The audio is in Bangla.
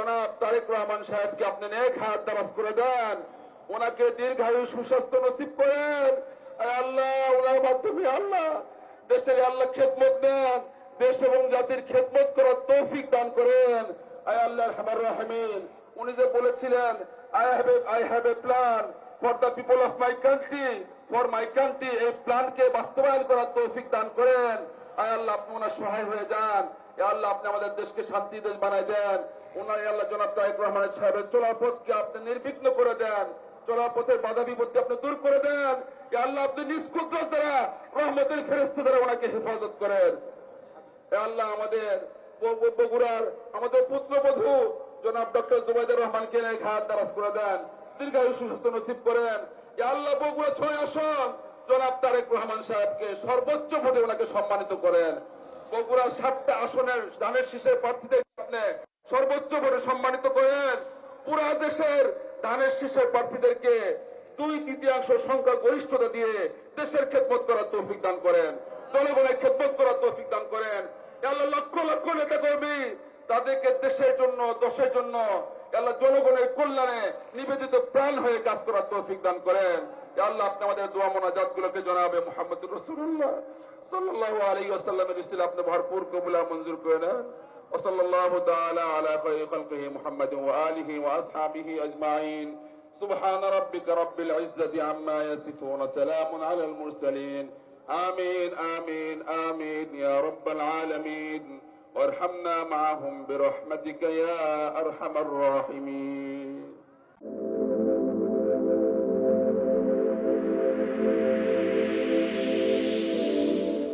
জনাব তারেক রহমান সাহেবকে আপনি নেক হাত দারাজ করে দেন, ওনাকে দীর্ঘায়ু সুস্বাস্থ্য নসিব করেন। আল্লাহ ওনার মাধ্যমে আল্লাহ দেশের আল্লাহ খেদমত দেন, দেশ এবং জাতির খেদমত করার তৌফিক দান করেন। আল্লাহ রহমান রাহিমিন, উনি যে বলেছিলেন I have a plan for the people of my country, for my country, এই প্ল্যানকে বাস্তবায়ন করার তৌফিক দান করেন। আল্লাহ আপনি ওনার সহায় হয়ে যান। আল্লাহ আপনি আমাদের দেশকে শান্তি দেশ বানায় দেন। ওনার আল্লাহ জনাব তারেক রহমান সাহেবের চলার পথকে আপনি নির্বিঘ্ন করে দেন, চলার পথের বাধা বিপত্তি আপনি দূর করে দেন। আল্লাহ আপনি নিজ কুদরত দ্বারা রহমতের ফেরেশতা দ্বারা ওনাকে হেফাজত করেন। আল্লাহ আমাদের বগুড়ার আমাদের পুত্রবধূ জনাব ডক্টর জুবাইদুর রহমানকে নেক হাত দারাজ করে দেন, দীর্ঘায়ু সুস্বাস্থ্য নসিব করেন। আল্লাহ বগুড়া 6 আসন জনাব তারেক রহমান সাহেবকে সর্বোচ্চ ভোটে ওনাকে সম্মানিত করেন। বগুড়ার 7টা আসনের ধানের শীষের প্রার্থীদের আপনি সর্বোচ্চ ভোটে সম্মানিত করেন। পুরা দেশের ধানের শীষের প্রার্থীদেরকে 2/3 সংখ্যা গরিষ্ঠতা দিয়ে দেশের খেদমত করার তৌফিক দান করেন, জনগণের খেদমত করার তৌফিক দান করেন। আল্লাহ লক্ষ লক্ষ নেতা কর্মী তাদেরকে দেশের জন্য দশের জন্য আল্লাহ জনগণের কল্যাণে নিবেদিত প্রাণ হয়ে কাজ করার তৌফিক দান করেন। আল্লাহ আপনি আমাদের দোয়া মোনাজাত গুলোকে জনাবে মুহাম্মদুর রাসূলুল্লাহ সাল্লাল্লাহু আলাইহি ওয়াসাল্লামের উসিলা আপনি ভরপুর কবুল আর মঞ্জুর করে নেন। ওয়া সাল্লাল্লাহু তাআলা আলা খায়রি খালকিহি মুহাম্মাদিন ওয়া আলিহি ওয়া আসহাবিহি আজমাইন। সুবহান রাব্বিকা রাব্বিল ইজ্জাতি আম্মা ইয়াসিফুন, সালামুন আলাল মুরসালিন। آمين آمين آمين يا رب العالمين، وارحمنا معهم برحمتك يا أرحم الراحمين.